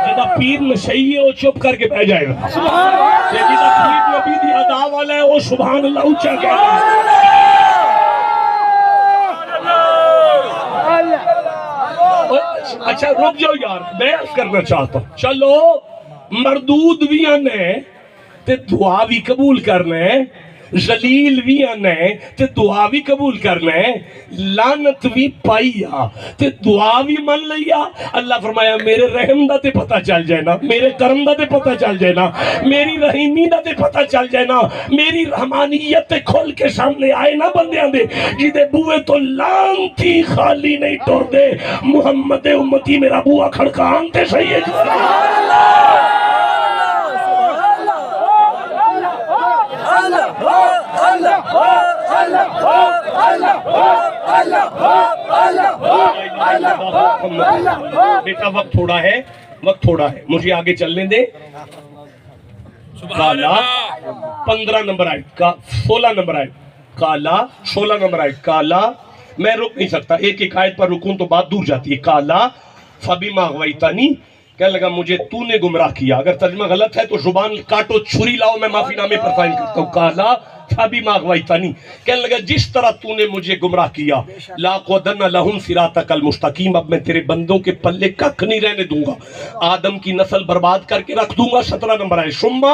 جدہ پیر نشئی ہے وہ چپ کر کے بہ جائے گا, جدہ پیر نبی دی ادا والا ہے وہ سبحان اللہ اونچا کہہ رہا ہے. اچھا رک جاؤ یار, میں عرض کرنا چاہتا ہوں. چلو مردود بھی آنے تے دعا بھی قبول کرنے, ذلیل بھی آنے تے دعا بھی قبول کرنے, لعنت بھی پائیا تے دعا بھی من لیا. اللہ فرمایا میرے رحم دا تے پتہ چل جائے نا, میرے کرم دا تے پتہ چل جائے نا, میری رحیمی دا تے پتہ چل جائے نا, میری رحمانیت تے کھول کے سامنے آئے نا بندیاں دے جدے بوئے تو لانتی خالی نہیں ٹور دے. محمد امتی میرا بوا کھڑکان تے سید بیٹا وقت تھوڑا ہے, مجھے آگے چلنے دے. کالا 15 نمبر آئے, 16 نمبر آئے, کالا 16 نمبر آئے. کالا میں رک نہیں سکتا، ایک ایک آیت پر رکوں تو بات دور جاتی ہے. قالا فبما اغویتنی، کہنے لگا مجھے تو نے گمراہ کیا. اگر ترجمہ غلط ہے تو زبان کاٹو، چھری لاؤ، میں معافی نامے پر سائن کرتا ہوں. قالا فبما اغویتنی، کہنے لگا جس طرح تو نے مجھے گمراہ کیا، لاقعدن لہم صراطک المستقیم، اب میں تیرے بندوں کے پلے ککھ نہیں رہنے دوں گا، آدم کی نسل برباد کر کے رکھ دوں گا. 17 نمبر ہے. ثم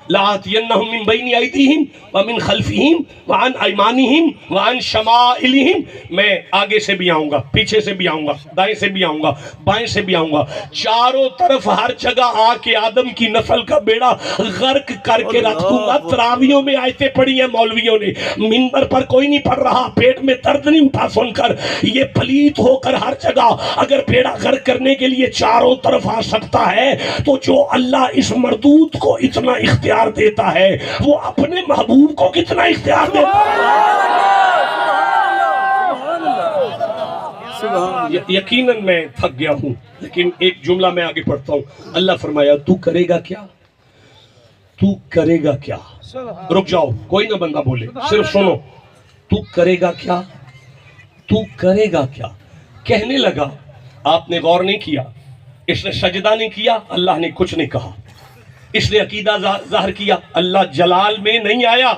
لآتینہم من بین ایدیہم ومن خلفہم وعن ایمانہم وعن شمائلہم، میں آگے سے بھی آؤں گا، پیچھے سے بھی آؤں گا، دائیں سے بھی آؤں گا، بائیں سے بھی آؤں گا، چاروں طرف ہر جگہ آ کے آدم کی نسل کا بیڑا غرق کر کے رکھ دوں گا. تراویوں میں آیتیں پڑھی ہیں مولویوں نے، منبر پر کوئی نہیں پڑھ رہا، پیٹ میں درد نہیں اٹھا سن کر. یہ پلیت ہو کر ہر جگہ اگر بیڑا غرق کرنے کے لیے چاروں طرف آ سکتا ہے تو جو اللہ اس مردود کو اتنا اختیار دیتا ہے وہ اپنے محبوب کو کتنا اختیار دیتا ہے. یقیناً میں تھک گیا ہوں لیکن ایک جملہ میں آگے پڑھتا ہوں. اللہ فرمایا تو کرے گا کیا، تو کرے گا کیا. رک جاؤ، کوئی نہ بندہ بولے، صرف سنو. تو کرے گا کیا، تو کرے گا کیا. کہنے لگا، آپ نے غور نہیں کیا، اس نے سجدہ نہیں کیا، اللہ نے کچھ نہیں کہا. اس نے عقیدہ ظاہر کیا، اللہ جلال میں نہیں آیا،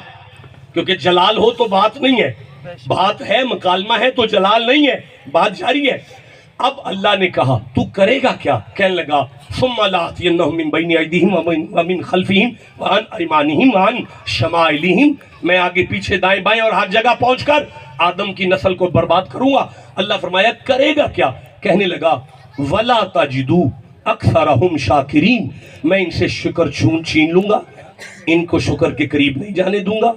کیونکہ جلال ہو تو بات نہیں ہے، بات ہے، مکالمہ ہے تو جلال نہیں ہے، بات جاری ہے. اب اللہ نے کہا تو کرے گا کیا. کہنے لگا ثم لآتینہم من بین ایدیہم ومن خلفہم وعن ایمانہم وعن شمائلہم، میں آگے پیچھے دائیں بائیں اور ہر جگہ پہنچ کر آدم کی نسل کو برباد کروں گا. اللہ فرمایا کرے گا کیا. کہنے لگا ولا تجدو اکثرہم شاکرین، میں ان سے شکر چھین لوں گا، ان کو شکر کے قریب نہیں جانے دوں گا،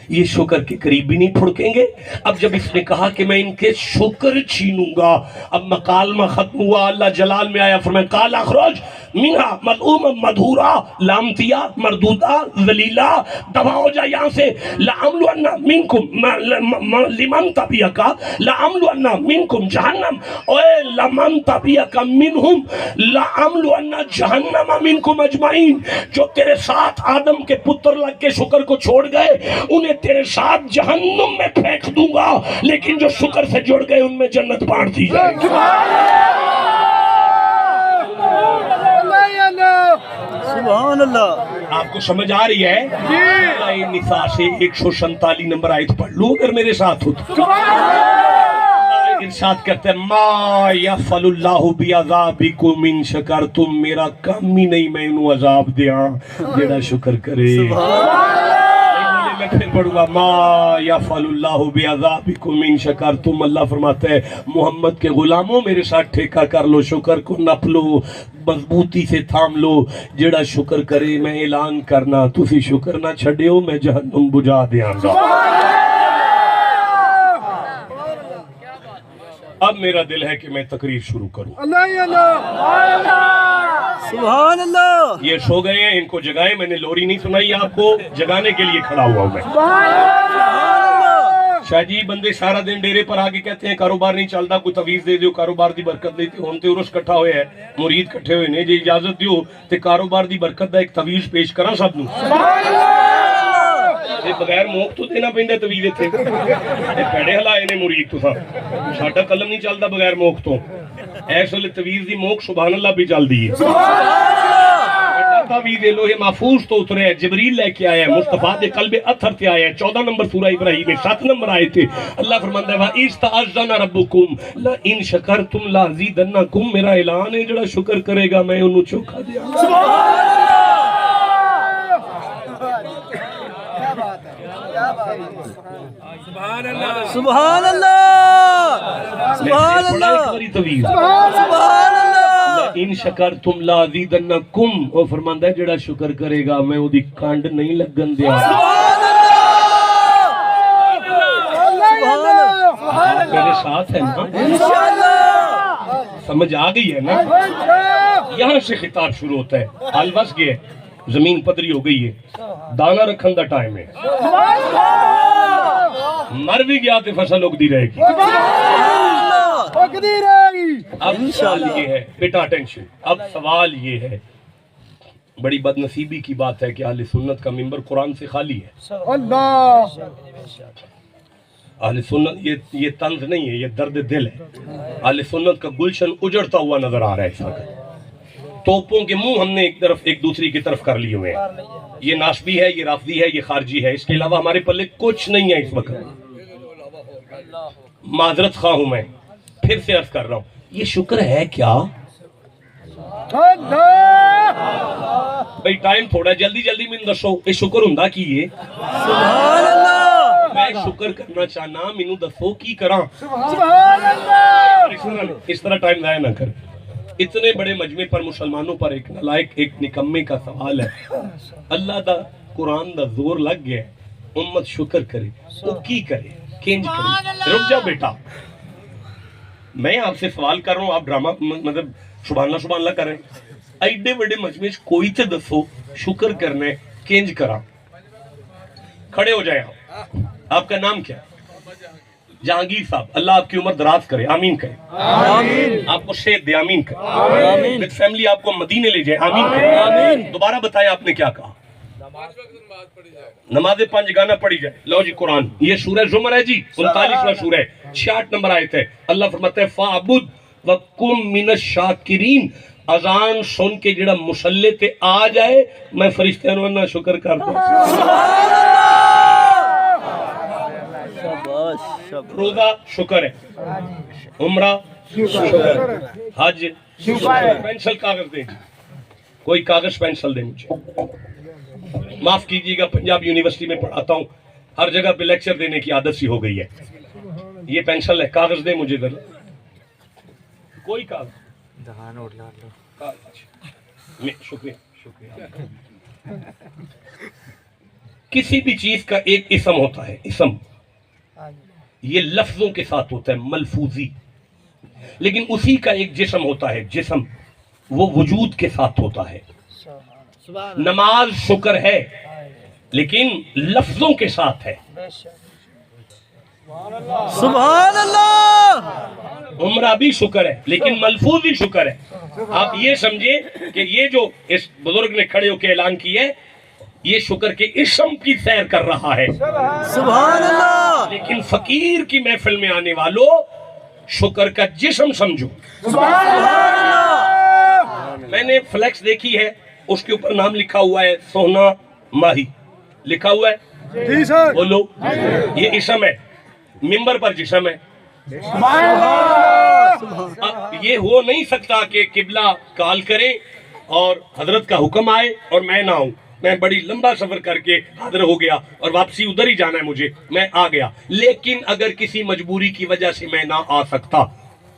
یہ شکر کے قریب بھی نہیں پھڑکیں گے. اب جب اس نے کہا کہ میں ان کے شکر چھینوں گا، اب مکالمہ ختم ہوا. اللہ جلال میں آیا، فرمایا قال اخرج منہا مذءوما مدحورا لعنتیا مردودا ذلیلا، دفع ہو جا یہاں سے. لأملؤن منکم لمن تبعک لأملؤن منکم جہنم، اوے لمن تبعک منہم لأملؤن جہنم منکم اجمعین. جو تیرے ساتھ آدم کے پتر لگ کے شکر کو چھوڑ گئے انہیں تیرے ساتھ جہنم میں پھینک دوں گا، لیکن جو شکر سے جڑ گئے ان میں جنت بانٹ دی جائے گی. سبحان اللہ. آپ کو سمجھ آ رہی ہے؟ سورہ نساء سے 147 نمبر آیت پڑھ لوں اگر میرے ساتھ ہو تو. ارشاد کرتے ہیں ما یفعل اللہ بعذابکم ان شکرتم، میرا کام ہی نہیں میں انہوں عذاب دیاں جڑا شکر کرے. میں پھر پڑھوں گا ما یفعل اللہ بعذابکم ان شکرتم. اللہ فرماتا ہے محمد کے غلاموں میرے ساتھ ٹھیکہ کر لو، شکر کو نپ لو، مضبوطی سے تھام لو. جڑا شکر کرے میں اعلان کرنا تسی شکر نہ چھڑیو میں جہنم بجھا دیاں گا. اب میرا دل ہے کہ میں تقریر شروع کروں. سبحان اللہ. یہ سو گئے ہیں، ان کو جگائیں. میں نے لوری نہیں سنائی آپ کو، جگانے کے لیے کھڑا ہوا ہوں میں. شاہ جی بندے سارا دن ڈیرے پر آگے کہتے ہیں کاروبار نہیں چلتا، کوئی تعویذ دے دیو کاروبار دی برکت دیتے ہوں. تے عرس کٹھا ہوئے ہے، مرید کٹھے ہوئے نے، جی اجازت دیو تے کاروبار دی برکت دا ایک تعویذ پیش کراں سب نوں. بغیر موک تو دینا پیندا تعویذ تے پیڑے ہلائے نے مرید تو ساڈا قلم نہیں چلدا بغیر موک تو. ایس ویلے تعویذ دی موک سبحان اللہ بھی چل دی ہے. تعویذ لوح محفوظ تو اترے ہے، جبریل لے کے آیا ہے، مصطفیٰ دے قلب اطہر تے آیا ہے. 14 نمبر سورہ ابراہیم میں 7 نمبر آئے تھے. اللہ فرماندا ہے وَإِسْتَأَذَّنَ رَبُّكُمْ لَإِن شَكَرْتُمْ لَأَزِيدَنَّكُمْ، میرا اعلان ہے جڑا شکر کرے گا میں انہوں چوکھا دیا. سبحان اللہ. سبحان اللہ. سبحان اللہ. ان شکرتم لازیدنکم، وہ فرماندا ہے جڑا شکر کرے گا میں اودی کانڈ نہیں لگن دیا. میرے ساتھ ہے نا؟ سمجھ آ گئی ہے نا؟ یہاں سے خطاب شروع ہوتا ہے. حال بس گئے، زمین پدری ہو گئی ہے، دانا رکھن دا ٹائم ہے. مر بھی گیا تو فصل اگدی رہے گی. اب سوال یہ ہے، بیٹا اٹینشن، اب سوال یہ ہے، بڑی بد نصیبی کی بات ہے کہ اہل سنت کا منبر قرآن سے خالی ہے. اہل سنت یہ طنز نہیں ہے، یہ درد دل ہے. اہل سنت کا گلشن اجڑتا ہوا نظر آ رہا ہے اس وقت. توپوں کے منہ ہم نے ایک دوسری کی طرف کر لیے ہوئے ہیں. یہ ناسبی ہے، یہ رافضی ہے، یہ خارجی ہے، اس کے علاوہ ہمارے پلے کچھ نہیں ہے اس وقت. معذرت خواہ ہوں میں، پھر سے عرض کر رہا ہوں، یہ شکر ہے کیا؟ بھئی ٹائم تھوڑا جلدی جلدی میں دسو یہ شکر ہوندا کی ہے؟ سبحان اللہ. میں شکر کرنا چاہنا، مینوں دسو کی کراں؟ سبحان اللہ. اس طرح ٹائم ضائع نہ کر. اتنے بڑے مجمع پر مسلمانوں پر ایک نالائق ایک نکمے کا سوال ہے. اللہ دا قرآن دا زور لگ گیا، امت شکر کرے، وہ کی کرے، کینج کرے. رک جا بیٹا، میں آپ سے سوال کر رہا ہوں، آپ ڈرامہ مطلب سبحان اللہ کر رہے ہیں. ایڈے بڑے مجمع کوئی تے دسو شکر کرنے کینج کرا. کھڑے ہو جائے آپ کا نام کیا؟ جہانگیر صاحب. اللہ آپ کی عمر دراز کرے، آمین کرے. آمین. آپ کو شہد دے، آمین کرے. آمین. فیملی آپ کو مدینے لے جائے، آمین کرے. آمین. دوبارہ بتائیں آپ نے کیا کہا؟ نماز 5 گانا پڑھی جائے. لو جی قرآن، یہ سورہ زمر ہے جی، 39واں سورہ ہے، 66 نمبر آیت ہے. اللہ فرماتا ہے فَعْبُدْ وَكُن مِّنَ الشَّاكِرِينَ. اذان سن کے جڑا مصلی تے آ جائے میں فرشتیاں نوں نہ شکر کرتا ہوں. شاباش شاباش. روزہ شکر ہے، عمرہ شکر، حج شکر. پینسل کاغذ دیں، کوئی کاغذ پینسل دیں مجھے. معاف کیجیے گا، پنجاب یونیورسٹی میں پڑھاتا ہوں، ہر جگہ پہ لیکچر دینے کی عادت سی ہو گئی ہے. یہ پینسل ہے، کاغذ دیں مجھے ذرا، کوئی کاغذ. شکریہ شکریہ. کسی بھی چیز کا ایک اسم ہوتا ہے، اسم یہ لفظوں کے ساتھ ہوتا ہے، ملفوظی. لیکن اسی کا ایک جسم ہوتا ہے، جسم وہ وجود کے ساتھ ہوتا ہے. نماز شکر ہے لیکن لفظوں کے ساتھ ہے. سبحان اللہ. عمرہ بھی شکر ہے لیکن ملفوظ ہی شکر ہے. آپ یہ سمجھے کہ یہ جو اس بزرگ نے کھڑے ہو کے اعلان کیا ہے، یہ شکر کے اسم کی سیر کر رہا ہے. سبحان اللہ. لیکن فقیر کی محفل میں آنے والوں شکر کا جسم سمجھو. میں نے فلیکس دیکھی ہے، اس کے اوپر نام لکھا ہوا ہے سونا ماہی لکھا ہوا ہے. جی سر. بولو، یہ اسم ہے، ممبر پر جسم ہے. یہ ہو نہیں سکتا کہ قبلہ کال کرے اور حضرت کا حکم آئے اور میں نہ آؤں. میں بڑی لمبا سفر کر کے حاضر ہو گیا اور واپسی ادھر ہی جانا ہے مجھے، میں آ گیا. لیکن اگر کسی مجبوری کی وجہ سے میں نہ آ سکتا،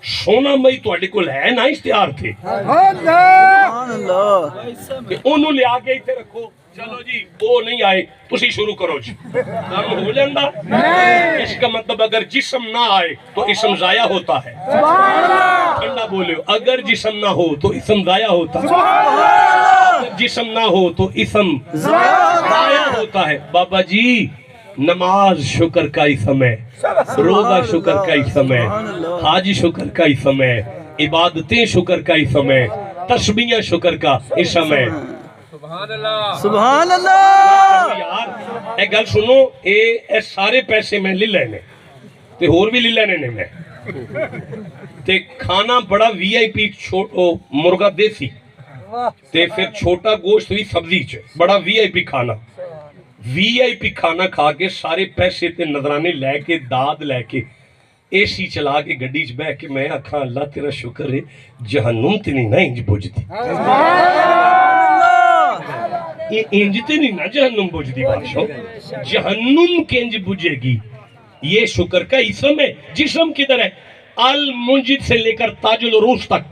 سونا مئی تواڈے کول ہے نا اشتہار تھے سبحان اللہ. کہ انہوں لے آ کے اتنے رکھو. چلو جی وہ نہیں آئے، تسی شروع کرو جی. کام ہو جاندہ. اس کا مطلب اگر جسم نہ آئے تو اسم ضائع ہوتا ہے. ٹھنڈا بولے، اگر جسم نہ ہو تو اسم ضائع ہوتا ہے. اگر جسم نہ ہو تو اسم ضائع ہوتا ہے. بابا جی نماز شکر کا اسم ہے، روزہ شکر کا اسم ہے، حج شکر کا اسم ہے، عبادتیں شکر کا اسم ہے، تسبیحیں شکر کا اسم ہے. سبحان اللہ. یار ایک گل سنو، اے سارے پیسے میں لے لینے تے ہور بھی لے لینے نے. میں تے کھانا بڑا وی آئی پی مرغا دیسی تے پھر چھوٹا گوشت بھی سبزی چ، بڑا وی آئی پی کھانا. وی آئی پی کھانا کھا کے سارے پیسے تے نظرانے لے کے داد لے کے اے سی چلا کے گڈی چ بہ کے میں آکھاں اللہ تیرا شکر ہے جہنم تے نہیں نہ انج بجدی. یہ انج تے نہیں نہ جہنم بجدی بادشاہ، جہنم کنج بجے گی. یہ شکر کا اسم ہے. جسم کدھر ہے؟ المنجد سے لے کر تاج العروس تک،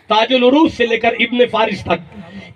تاج العروس سے لے کر ابن فارس تک،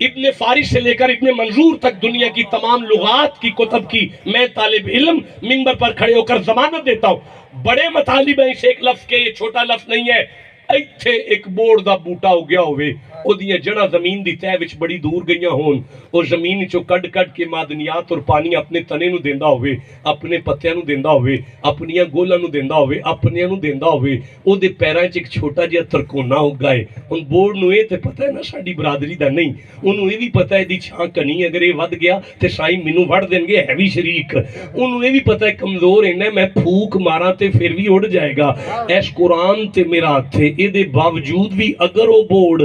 ابن فارس سے لے کر ابن منظور تک دنیا کی تمام لغات کی کتب کی میں طالب علم منبر پر کھڑے ہو کر ضمانت دیتا ہوں. بڑے مطالب ہیں اس ایک لفظ کے، یہ چھوٹا لفظ نہیں ہے. ਇੱਥੇ ਇੱਕ ਬੋੜ ਦਾ ਬੂਟਾ ਉੱਗਿਆ ਹੋਵੇ, ਉਹਦੀਆਂ ਜੜ੍ਹਾਂ ਜ਼ਮੀਨ ਦੀ ਤਹਿ ਵਿੱਚ ਬੜੀ ਦੂਰ ਗਈਆਂ ਹੋਣ, ਉਹ ਜ਼ਮੀਨ ਵਿੱਚੋਂ ਕੱਢ ਕੇ ਮਾਦਨੀਆਤ ਔਰ ਪਾਣੀ ਆਪਣੇ ਤਣੇ ਨੂੰ ਦਿੰਦਾ ਹੋਵੇ, ਆਪਣੇ ਪੱਤਿਆਂ ਨੂੰ ਦਿੰਦਾ ਹੋਵੇ, ਆਪਣੀਆਂ ਗੋਲਾਂ ਨੂੰ ਦਿੰਦਾ ਹੋਵੇ, ਆਪਣਿਆਂ ਨੂੰ ਦਿੰਦਾ ਹੋਵੇ, ਉਹਦੇ ਪੈਰਾਂ 'ਚ ਇੱਕ ਛੋਟਾ ਜਿਹਾ ਤਰਕੋਨਾ ਉੱਗਾ ਏ। ਹੁਣ ਬੋੜ ਨੂੰ ਇਹ ਤੇ ਪਤਾ ਹੈ ਨਾ ਸਾਡੀ ਬਰਾਦਰੀ ਦਾ ਨਹੀਂ, ਉਹਨੂੰ ਇਹ ਵੀ ਪਤਾ ਇਹਦੀ ਛਾਂ ਘਣੀ, ਅਗਰ ਇਹ ਵੱਧ ਗਿਆ ਤੇ ਸਾਈਂ ਮੈਨੂੰ ਵੱਢ ਦੇਣਗੇ, ਹੈ ਵੀ ਸ਼ਰੀਕ। ਉਹਨੂੰ ਇਹ ਵੀ ਪਤਾ ਹੈ ਕਮਜ਼ੋਰ ਇੰਨਾ, ਮੈਂ ਫੂਕ ਮਾਰਾਂ ਤੇ ਫਿਰ ਵੀ ਉੱਡ ਜਾਏਗਾ। ਐਸ ਕੁਰਾਨ ਤੇ ਮੇਰਾ ਹੱਥ ਹੈ, ਇਹਦੇ ਬਾਵਜੂਦ ਵੀ ਅਗਰ ਉਹ ਬੋੜ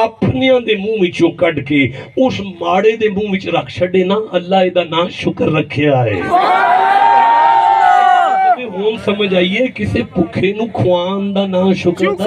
ਆਪਣਿਆਂ ਦੇ ਮੂੰਹ ਵਿੱਚੋਂ ਕੱਢ ਕੇ ਉਸ ਮਾੜੇ ਦੇ ਮੂੰਹ ਵਿੱਚ ਰੱਖ ਛੱਡੇ ਨਾ, ਅੱਲਾ ਇਹਦਾ ਨਾਂ ਸ਼ੁਕਰ ਰੱਖਿਆ ਹੈ। ਹੁਣ ਸਮਝ ਆਈਏ, ਕਿਸੇ ਭੁੱਖੇ ਨੂੰ ਖਵਾਉਣ ਦਾ ਨਾਂ ਸ਼ੁਕਰ ਦਾ।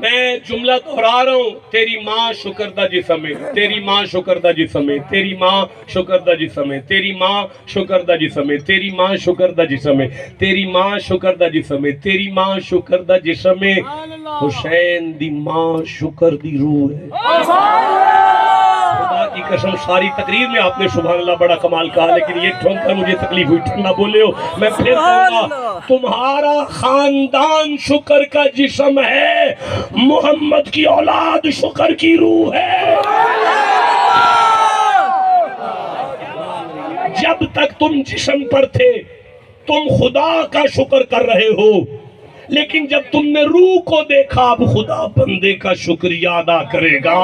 میں جملہ دہرا رہا ہوں، تیری ماں شکردہ جسم ہے، تیری ماں شکردہ جسم ہے، تیری ماں شکردہ جسم ہے، تیری ماں شکردہ جسم ہے، تیری ماں شکردہ جسم ہے، تیری ماں شکردہ جسم ہے، تیری ماں شکردہ جسم ہے، حسین دی ماں شکر دی روح ہے۔ خدا کی قسم ساری تقریر میں آپ نے سبحان اللہ بڑا کمال کہا، لیکن یہ ٹھون کر مجھے تکلیف ہوئی، ٹھنڈا بولے ہو۔ میں پھر کہوں گا، تمہارا خاندان شکر کا جسم ہے، محمد کی اولاد شکر کی روح ہے۔ جب تک تم جسم پر تھے تم خدا کا شکر کر رہے ہو، لیکن جب تم نے روح کو دیکھا اب خدا بندے کا شکریہ ادا کرے گا۔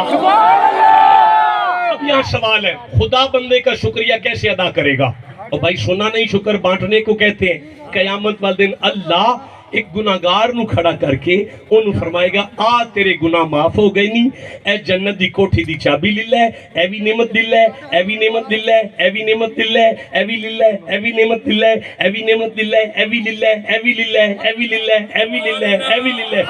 اب یہاں سوال ہے، خدا بندے کا شکریہ کیسے ادا کرے گا؟ اور بھائی سنا نہیں، شکر بانٹنے کو کہتے ہیں۔ قیامت والے دن اللہ ایک گناہگار نو کھڑا کر کے انہوں فرمائے گا، آ تیرے گناہ معاف ہو گئے نہیں، اے جنت دی کوٹھی دی چابی لے لے، اے بھی نعمت دل لے، اے بھی نعمت دل لے، اے بھی نعمت دل لے، اے بھی لے لے، اے بھی نعمت دل لے، اے بھی نعمت دل لے، اے بھی لے لے، اے بھی لے لے، اے بھی لے لے، اے بھی لے لے، اے بھی لے لے۔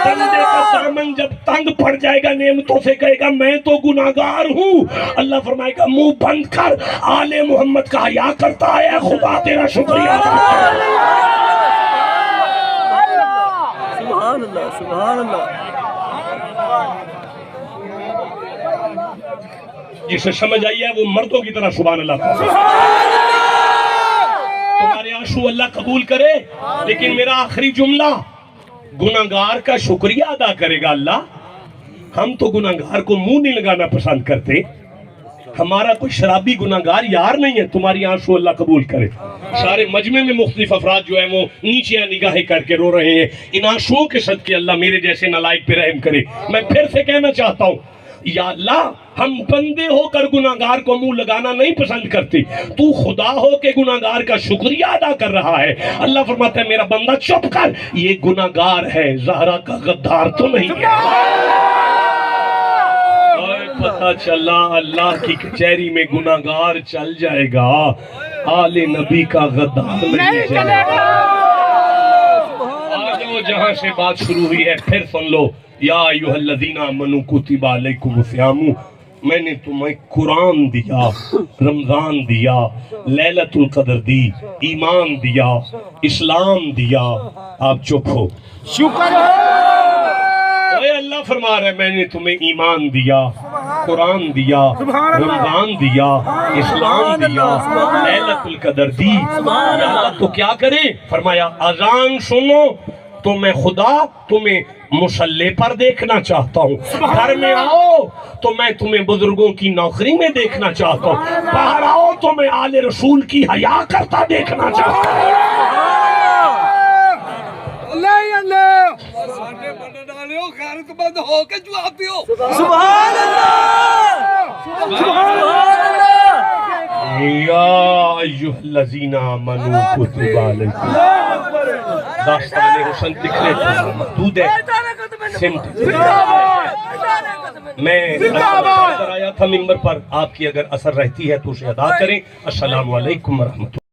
بندے کا دامن جب تنگ پڑ جائے گا نعمتوں سے کہے گا میں تو گناہگار ہوں، اللہ فرمائے گا منہ بند کر، آل محمد کا حیا کرتا ہے، خدا تیرا شکریہ ادا کرتا ہے۔ سبحان اللہ، سبحان اللہ۔ جسے سمجھ آئی ہے وہ مردوں کی طرح سبحان اللہ۔ تمہارے آنسو اللہ قبول کرے، لیکن میرا آخری جملہ، گناہگار کا شکریہ ادا کرے گا اللہ۔ ہم تو گناہگار کو منہ نہیں لگانا پسند کرتے، ہمارا کوئی شرابی گناہگار یار نہیں ہے، تمہاری آنسو اللہ قبول کرے۔ سارے مجمع میں مختلف افراد جو ہیں وہ نیچے نگاہیں کر کے رو رہے ہیں، ان آنسوؤں کے صدقے اللہ میرے جیسے نالائق پہ رحم کرے۔ میں پھر سے کہنا چاہتا ہوں، یا اللہ ہم بندے ہو کر گناہگار کو منہ لگانا نہیں پسند کرتے، تو خدا ہو کے گناہگار کا شکریہ ادا کر رہا ہے۔ اللہ فرماتا ہے میرا بندہ چپ کر، یہ گناہگار ہے، زہرا کا غدار تو نہیں ہے۔ پتہ چلا اللہ کی کچہری میں گناہگار چل جائے گا، آل نبی کا غدار نہیں چلے گا۔ آج وہ جہاں سے بات شروع ہوئی ہے پھر سن لو، یا ایھا الذین آمنوا کتب علیکم الصیام، میں نے تمہیں قرآن دیا، رمضان دیا، لیلۃ القدر دی، ایمان دیا، اسلام دیا، آپ چپ ہو۔ شکر ہے اے اللہ فرما رہے میں نے تمہیں ایمان دیا، قرآن دیا، رمضان دیا، اسلام دیا، لیلۃ القدر دی۔ یا اللہ تو کیا کریں؟ فرمایا اذان سنو تو میں خدا تمہیں مصلی پر دیکھنا چاہتا ہوں، گھر میں آؤ تو میں تمہیں بزرگوں کی نوکری میں دیکھنا چاہتا ہوں، باہر آؤ تو میں آل رسول کی حیا کرتا دیکھنا چاہتا ہوں۔ سبحان اللہ، سبحان اللہ۔ یا ایھا الذین آمنوا کتب علیکم، داستان حسن لکھ لیتے محدود ہے، سمت میں اثر آیا تھا ممبر پر، آپ کی اگر اثر رہتی ہے تو اسے ادا کریں۔ السلام علیکم ورحمۃ اللہ۔